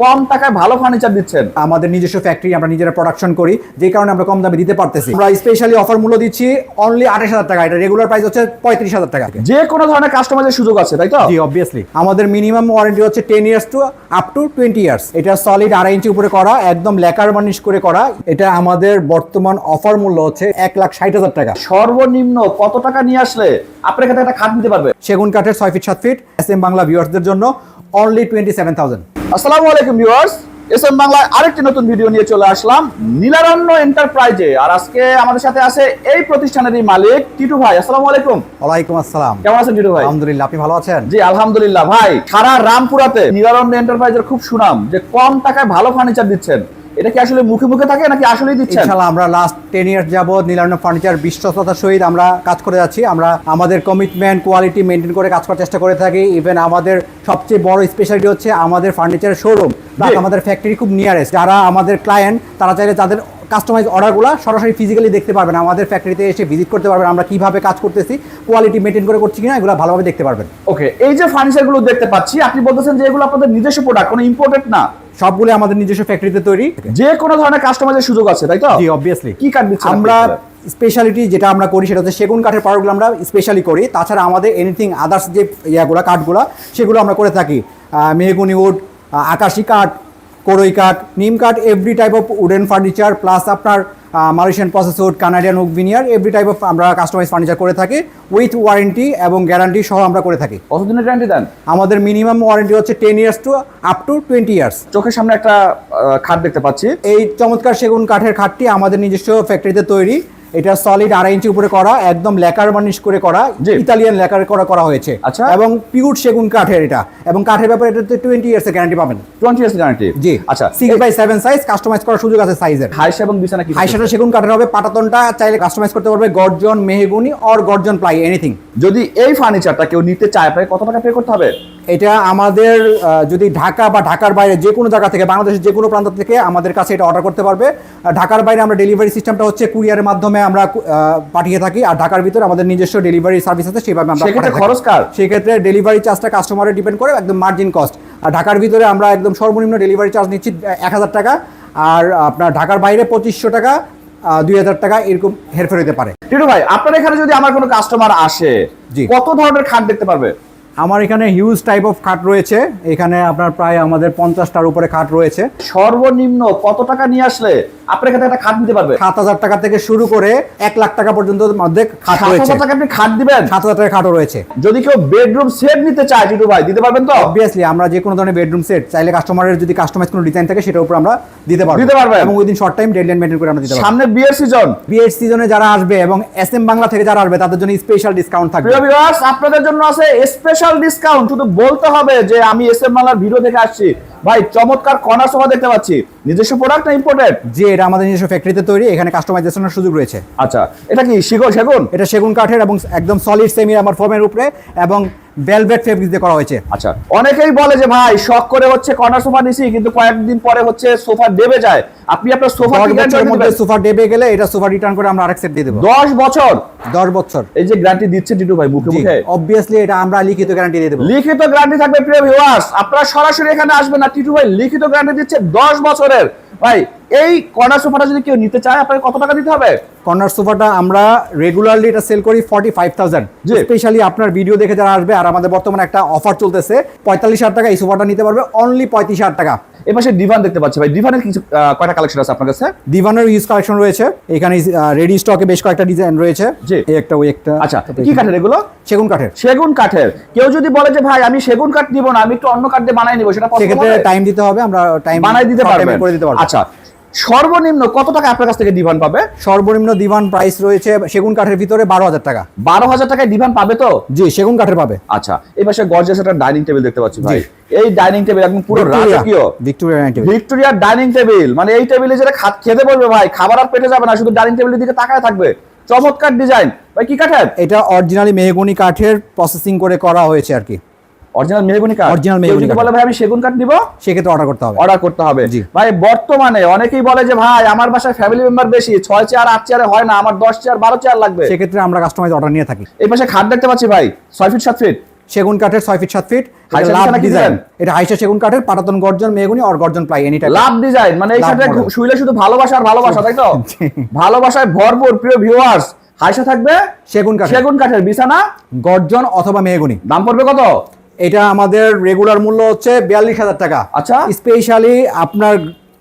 কম টাকায় ভালো ফার্নিচার দিচ্ছেন। আমাদের নিজস্ব ফ্যাক্টরি, আমরা নিজেরা প্রোডাকশন করি, যে কারণে আমরা কম দামে দিতে পারতেছি। আমরা স্পেশালি অফার মূল্য দিচ্ছি অনলি 28,000 টাকা। এটা রেগুলার প্রাইস হচ্ছে 35,000 টাকা। যে কোনো ধরনের কাস্টমাইজের সুযোগ আছে, তাই তো? জি, অবভিয়াসলি। আমাদের মিনিমাম ওয়ারেন্টি হচ্ছে 10 years to up to 20 years. এটা সলিড 2.5 ইঞ্চি উপরে করা, একদম লেকার বার্নিশ করে করা। এটা আমাদের বর্তমান অফার মূল্য হচ্ছে 1,60,000 টাকা। সর্বনিম্ন কত টাকা নিয়ে আসলে আপনার কাছে একটা খাট নিতে পারবে? সেগুন কাঠের 6 ফিট 7 ফিট এসএম বাংলা ভিউয়ার্সদের জন্য অনলি 27,000। আসসালামু আলাইকুম ভিউয়ার্স, এসএম বাংলায় আরেকটি নতুন ভিডিও নিয়ে চলে আসলাম নীলারণ্য এন্টারপ্রাইজে। আর আজকে আমাদের সাথে আছে এই প্রতিষ্ঠানেরই মালিক টিটু ভাই। আসসালামু আলাইকুম। ওয়ালাইকুম আসসালাম। কেমন আছেন টিটু ভাই? আলহামদুলিল্লাহ, আপনি ভালো আছেন? জি আলহামদুলিল্লাহ। ভাই, সারা রামপুরাতে নীলারণ্য এন্টারপ্রাইজের খুব সুনাম যে কম টাকায় ভালো ফার্নিচার দিচ্ছেন। এটা কি আসলে মুখে মুখে থাকে নাকি আসলেই দিচ্ছেন? ইনশাআল্লাহ আমরা লাস্ট 10 ইয়ার্স যাবত নীলারণ্য ফার্নিচার বিশ্বস্ততার সহিত আমরা কাজ করে যাচ্ছি। আমরা আমাদের কমিটমেন্ট, কোয়ালিটি মেনটেন করে কাজ করার চেষ্টা করে থাকি। ইভেন আমাদের সবচেয়ে বড় স্পেশালিটি হচ্ছে আমাদের ফার্নিচারের শোরুম বা আমাদের ফ্যাক্টরি খুব নিয়ারেস্ট। যারা আমাদের ক্লায়েন্ট তারা চাইলে তাদের কাস্টমাইজ অর্ডারগুলো সরাসরি ফিজিক্যালি দেখতে পারবেন, আমাদের ফ্যাক্টরিতে এসে ভিজিট করতে পারবেন, আমরা কিভাবে কাজ করতেছি, কোয়ালিটি মেনটেন করে করছি কিনা এগুলো ভালোভাবে দেখতে পারবেন। ওকে, এই যে ফার্নিচারগুলো দেখতে পাচ্ছি, আপনি বলতেছেন যে এগুলো আপনাদের নিজস্ব প্রোডাক্ট, কোনো ইম্পোর্টেড না? সবগুলো আমাদের নিজস্ব ফ্যাক্টরিতে তৈরি। যে কোনো ধরনের কাস্টমাইজের সুযোগ আছে, তাই তো? জি, অবভিয়াসলি। কি কাঠ দিচ্ছেন আমরা স্পেশালিটি যেটা আমরা করি সেটা হচ্ছে সেগুন কাঠের প্রোডাক্টগুলো আমরা স্পেশালি করি। তাছাড়া আমাদের এনিথিং আদার্স যে ইয়াগুলো কাঠগুলো সেগুলো আমরা করে থাকি। মেহগনি উড, আকাশি কাঠ, কোরই কাঠ, নিম কাঠ, every type of wooden furniture, plus আপনার Malaysian process wood, Canadian oak veneer, every type of আমরা কাস্টমাইজ ফার্নিচার করে থাকি উইথ ওয়ারেন্টি এবং গ্যারান্টি সহ আমরা করে থাকি। কতদিনের গ্যারান্টি দেন? আমাদের মিনিমাম ওয়ারেন্টি হচ্ছে 10 years to up to 20 years. চোখের সামনে একটা খাট দেখতে পাচ্ছি। এই চমৎকার সেগুন কাঠের খাটটি আমাদের নিজস্ব ফ্যাক্টরিতে তৈরি। এটা সলিড 2.5 ইঞ্চি উপরে করা, একদম লেকার বার্নিশ করে করা, ইতালিয়ান লেকার করা হয়েছে। আচ্ছা। এবং পিওর সেগুন কাঠের এটা, এবং কাঠের ব্যাপারে এটাতে 20 ইয়ার্স এর গ্যারান্টি পাবেন। 20 ইয়ার্স গ্যারান্টি? জি। আচ্ছা, 6x7 সাইজ কাস্টমাইজ করার সুযোগ আছে সাইজের। হাইস এবং বিছানা কি? হাইসাটা সেগুন কাঠের হবে, পাটাতনটা চাইলে কাস্টমাইজ করতে পারবে গর্জন, মেহগনি অর গর্জন প্লাই, এনিথিং। যদি এই ফার্নিচারটা কেউ নিতে চায়, প্রায় কত টাকা পে করতে হবে? এটা আমাদের যদি ঢাকা বা ঢাকার বাইরে যে কোনো জায়গা থেকে, বাংলাদেশের যে কোনো প্রান্ত থেকে আমাদের কাছে এটা অর্ডার করতে পারবে। ঢাকার বাইরে আমরা ডেলিভারি সিস্টেমটা হচ্ছে কুরিয়ারের মাধ্যমে আমরা পাঠিয়ে থাকি, আর ঢাকার ভিতরে আমাদের নিজস্ব ডেলিভারি সার্ভিস আছে, সেভাবে আমরা। সেক্ষেত্রে খরচ কার? সেক্ষেত্রে ডেলিভারি চার্জটা কাস্টমারের ডিপেন্ড করে, একদম মার্জিন কস্ট। আর ঢাকার ভিতরে আমরা একদম সর্বনিম্ন ডেলিভারি চার্জ নিচ্ছি 1,000 টাকা, আর আপনার ঢাকার বাইরে 2500 টাকা, 2,000 টাকা এরকম হেরফের হতে পারে। টিটু ভাই, আপনার এখানে যদি আমার কোনো কাস্টমার আসে, কত ধরনের খাট দেখতে পারবে? আমার এখানে হিউজ টাইপ অফ খাট রয়েছে। এখানে আপনার প্রায় আমাদের 50টার উপরে খাট রয়েছে। সর্বনিম্ন কত টাকা নিয়ে আসলে আপনার কাছে একটা খাট নিতে পারবে? 7,000 টাকা থেকে শুরু করে 1 লাখ টাকা পর্যন্ত মধ্যে খাট রয়েছে। 7,000 টাকা আপনি খাট দিবেন? 7,000 টাকা খাটও রয়েছে। যদি কেউ বেডরুম সেট নিতে চায় টিটু ভাই, দিতে পারবেন তো? অবভিয়াসলি, আমরা যে কোনো ধরনের বেডরুম সেট চাইলে কাস্টমারের যদি কাস্টমাইজ কোনো ডিজাইন থাকে সেটার উপর আমরা দিতে পারবো। এবং within short time deadline maintain করে আমরা দিতে পারবো। সামনে বিয়ের সিজন, বিয়ের সিজনে যারা আসবে এবং এসএম বাংলা থেকে যারা আসবে তাদের জন্য স্পেশাল ডিসকাউন্ট থাকবে। প্রিয় ভিউয়ার্স, আপনাদের জন্য আছে স্পেশাল ডিসকাউন্ট। শুধু বলতে হবে যে আমি এসএম বাংলার ভিডিও দেখে আসছি। ভাই, চমৎকার কর্নার সোফা দেখতে পাচ্ছি। নিজস্ব প্রোডাক্ট না ইম্পোর্টেড? জি, এটা আমাদের নিজস্ব ফ্যাক্টরিতে তৈরি, এখানে কাস্টমাইজেশনের সুযোগ রয়েছে। আচ্ছা, এটা কি সেগুন? এটা সেগুন কাঠের এবং একদম সলিড সেমি আমার ফর্মের উপরে এবং ভেলভেট ফেব্রিক দিয়ে করা হয়েছে। আচ্ছা, অনেকেই বলে যে ভাই শখ করে হচ্ছে কর্নার সোফা নিছি, কিন্তু কয়েকদিন পরে হচ্ছে সোফা দেবে যায়। আপনি আপনার সোফা মধ্যে সোফা দেবে গেলে এটা সোফা রিটার্ন করে আমরা আরেক সেট দিয়ে দেব। 10 বছর? 10 বছর এই যে গ্যারান্টি দিচ্ছে টিটু ভাই মুখে মুখে, অবভিয়াসলি এটা আমরা লিখিত গ্যারান্টি দিয়ে দেব। লিখিত গ্যারান্টি থাকবে। প্রিয় ভিউয়ার্স, আপনারা সরাসরি এখানে আসবেন না, টিটু ভাই লিখিত গ্যারান্টি দিচ্ছে 10 বছরের। ভাই, এই কর্নার সোফাটা যদি কেউ নিতে চায় আপনাকে কত টাকা দিতে হবে? কর্নার সোফাটা আমরা রেগুলারলি এটা সেল করি 45,000। স্পেশালি আপনার ভিডিও দেখে যারা আসবে, আর আমাদের বর্তমানে একটা অফার চলতেছে 45,000 টাকা এই সোফাটা নিতে পারবে অনলি 35,000 টাকা। এই পাশে ডিভান দেখতে পাচ্ছি ভাই, ডিভানের কিছু কয়টা কালেকশন আছে আপনার কাছে? ডিভানের হিউজ কালেকশন রয়েছে এখানে, রেডি স্টকে বেশ কয়েকটা ডিজাইন রয়েছে। জি, এই একটা ওই একটা। আচ্ছা, কি কাঠের এগুলো? সেগুন কাঠের। সেগুন কাঠের। কেউ যদি বলে যে ভাই আমি সেগুন কাঠ নিব না, আমি একটু অন্য কাঠ দিয়ে বানাই নিব, সেটা পসিবল? সেক্ষেত্রে টাইম দিতে হবে, আমরা টাইম বানাই দিতে পারবেন, করে দিতে পারবো। আচ্ছা, সর্বনিম্ন কত টাকা আপনার কাছ থেকে ডিভান পাবে? সর্বনিম্ন ডিভান প্রাইস রয়েছে সেগুন কাঠের ভিতরে 12,000 টাকা। 12,000 টাকায় ডিভান পাবে তো? জি, সেগুন কাঠের পাবে। আচ্ছা, এই পাশে গর্জিয়াস একটা ডাইনিং টেবিল দেখতে পাচ্ছি ভাই। এই ডাইনিং টেবিল একদম পুরো রাজকীয় ভিক্টোরিয়ার ডাইনিং টেবিল। মানে এই টেবিলে যেটা খেতে বলবে ভাই, খাবার আর পেটে যাবে না, শুধু ডাইনিং টেবিলের দিকে তাকায় থাকবে। চমৎকার ডিজাইন ভাই। কি কাঠের এটা? অরিজিনালি মেহগনি কাঠের প্রসেসিং করে করা হয়েছে আর কি। অরিজিনাল মেহগনি কাঠ? অরিজিনাল মেহগনি কাঠ। বলে ভাই আমি সেগুন কাঠ নিব, সেক্ষেত্রে অর্ডার করতে হবে। জি ভাই, বর্তমানে অনেকেই বলে যে ভাই আমার বাসায় ফ্যামিলি মেম্বার বেশি, 6 চেয়ার 8 চেয়ারে হয় না, আমার 10 চেয়ার 12 চেয়ার লাগবে। সেক্ষেত্রে আমরা কাস্টমাইজ অর্ডার নিয়ে থাকি। এই পাশে খাট দেখতে পাচ্ছি ভাই, 6 ফিট 7 ফিট। সেগুন কাঠের 6 ফিট 7 ফিট, হাইসা লাভ বিছানা কি ডিজাইন। দিবেন? এটা হাইসা সেগুন কাঠের, পাটাতন গর্জন মেহগনি আর গর্জন প্লাই এনি টাইপ। লাভ ডিজাইন মানে এই লাভ সাথে model। শুইলে শুধু ভালোবাসা আর ভালোবাসা, তাই তো? ভালোবাসায় ভরপুর প্রিয় ভিউয়ার্স। হাইসা থাকবে সেগুন কাঠের, সেগুন কাঠের বিছানা, গর্জন অথবা মেহগনি। দাম পড়বে কত? এটা আমাদের রেগুলার মূল্য হচ্ছে 42,000 টাকা। আচ্ছা। স্পেশালি আপনার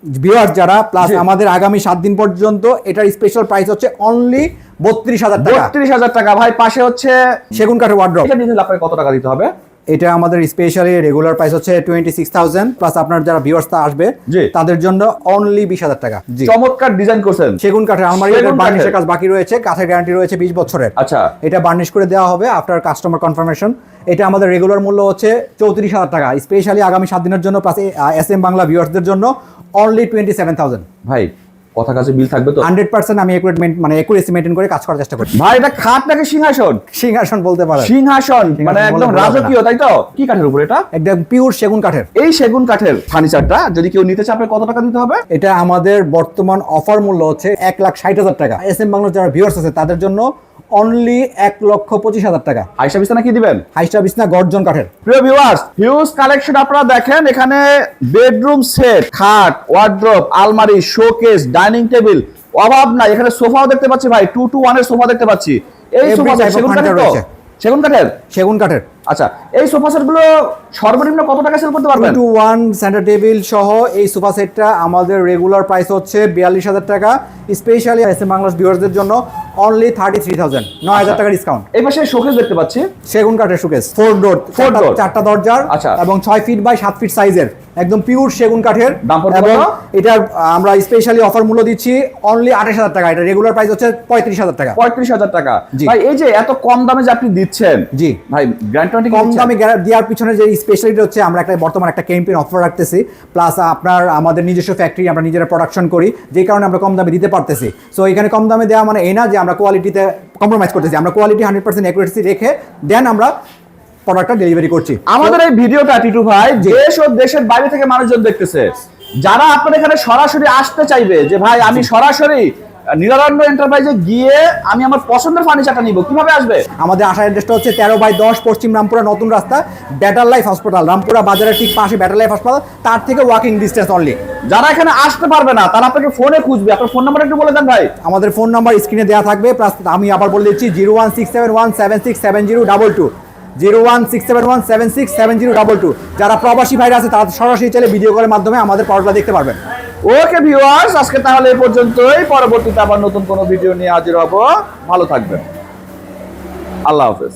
ভিউয়ার্স যারা প্লাস জি। আমাদের আগামী 7 দিন পর্যন্ত এটার স্পেশাল প্রাইস হচ্ছে অনলি 32,000 টাকা। 32,000 টাকা ভাই। পাশে হচ্ছে সেগুন কাঠের ওয়ার্ড্রপ। এটা নিতে হলে আপনাকে কত টাকা দিতে হবে? এটা আমাদের স্পেশালি রেগুলার প্রাইস হচ্ছে 26,000 প্লাস আপনার যারা ভিউয়ার্স আসবে জি। তাদের জন্য অনলি 20,000 টাকা। জি। চমৎকার ডিজাইন করছেন। সেগুন কাঠের আলমারি, সেগুন এটার বার্নিশের কাঠের। কাজ বাকি রয়েছে, কাঠের গ্যারান্টি রয়েছে 20 বছরের। আচ্ছা। এটা বার্নিশ করে দেওয়া হবে আফটার কাস্টমার কনফার্মেশন। এটা আমাদের রেগুলার মূল্য হচ্ছে 34,000 টাকা। স্পেশালি আগামী 7 দিনের জন্য প্লাস SM বাংলা ভিউয়ার্সদের জন্য অনলি 27,000। ভাই কথা কাছে বিল থাকবে তো? 100% আমি একুরেসি মেইনটেইন করে কাজ করার চেষ্টা করি। ভাই এটা খাট নাকি সিংহাসন? সিংহাসন বলতে পারেন। সিংহাসন মানে সিংহাসন একদম বলে বলা রাজকীয়, তাই তো? কি কাঠের উপর এটা? একদম পিওর সেগুন কাঠের। এই সেগুন কাঠের ফার্নিচারটা যদি কেউ নিতে চায় আপনাকে কত টাকা দিতে হবে? এটা আমাদের বর্তমান অফার মূল্য হচ্ছে 1,60,000 টাকা। SM বাংলার যারা ভিউয়ার্স আছে তাদের জন্য অনলি 1,25,000 টাকা। হাইসা বিছানা কি দিবেন? হাইস্টা বিছনা গর্জন কাঠের। প্রিয় ভিউয়ার্স, হিউজ কালেকশন আপনারা দেখেন। এখানে বেডরুম সেট, খাট, ওয়ার্ড্রোব, আলমারি, শোকেস, ডাইনিং টেবিল, অভাব নাই। এখানে সোফাও দেখতে পাচ্ছি ভাই, 2-to-1 এর সোফা দেখতে পাচ্ছি। এই Every সোফা type of সেগুন কাঠের furniture তো? রয়েছে। সেগুন কাঠের? সেগুন কাঠের আচ্ছা, এই সোফা সেট গুলো সর্বনিম্ন কত টাকা সেল করতে পারবেন? 2-to-1 সেন্টার টেবিল সহ এই সোফা সেটটা আমাদের রেগুলার প্রাইস হচ্ছে 42,000 টাকা। স্পেশালি SM বাংলাদেশ ভিউয়ারদের জন্য অনলি 33,000, 9,000 টাকা ডিসকাউন্ট। এই পাশে শোকেস দেখতে পাচ্ছি। সেগুন কাঠের শোকেস 4 ডোর, Four door। চারটা দরজার আচ্ছা। এবং 6 ফিট বাই 7 ফিট সাইজের একদম পিওর সেগুন কাঠের। দাম পড়বে এবং কত? এটার আমরা স্পেশালি অফার মূল্য দিচ্ছি অনলি 28,000 টাকা। এটা রেগুলার প্রাইস হচ্ছে 35,000 টাকা। 35,000 টাকা। জি। ভাই এই যে এত কম দামে যে আপনি দিচ্ছেন, জি ভাই গ্যারান্টি কম দামে দেওয়ার পিছনে যে স্পেশালিটি হচ্ছে আমরা একটা বর্তমানে একটা ক্যাম্পেইন অফার রাখতেছি, প্লাস আপনার আমাদের নিজস্ব ফ্যাক্টরি, আমরা নিজেরা প্রোডাকশন করি, যে কারণে আমরা কম দামে দিতে পারতেছি। সো এখানে কম দামে দেওয়া মানে এই না যে আমরা কোয়ালিটিতে কম্প্রোমাইজ করতেছি। আমরা কোয়ালিটি 100% অ্যাকুরেসি রেখে দেন আমরা প্রোডাক্টটা ডেলিভারি করছি। আমাদের এই ভিডিওটা টিটু ভাই দেশ ও দেশের বাইরে থেকে মানুষজন দেখতেছে, যারা আপনাদের এখানে সরাসরি আসতে চাইবে যে ভাই আমি সরাসরি নীলারণ্য এন্টারপ্রাইজে গিয়ে আমি আমার পছন্দের ফার্নিচারটা নিব, কিভাবে আসবে? আমাদের আসার অ্যাড্রেসটা হচ্ছে 13/10 পশ্চিম রামপুরা নতুন রাস্তা, বেটার লাইফ হসপিটাল, রামপুরা বাজারের ঠিক পাশে বেটার লাইফ হাসপাতাল, তার থেকে ওয়াকিং ডিস্টেন্স অনলি। যারা এখানে আসতে পারবে না তারা আপনাকে ফোনে খুঁজবে, আপনার ফোন নাম্বার একটু বলে দেন ভাই। আমাদের ফোন নাম্বার স্ক্রিনে দেওয়া থাকবে, প্লাস আমি আবার বলে দিচ্ছি 0167176702, 0167176702। যারা প্রবাসী ভাইরা আছে তারা সরাসরি চলে ভিডিও কলের মাধ্যমে আমাদের প্রোডাক্টটা দেখতে পারবেন। ওকে ভিউয়ার্স, আজকে তাহলে এই পর্যন্তই। পরবর্তীতে আবার নতুন কোনো ভিডিও নিয়ে হাজির হব। ভালো থাকবেন। আল্লাহ হাফেজ।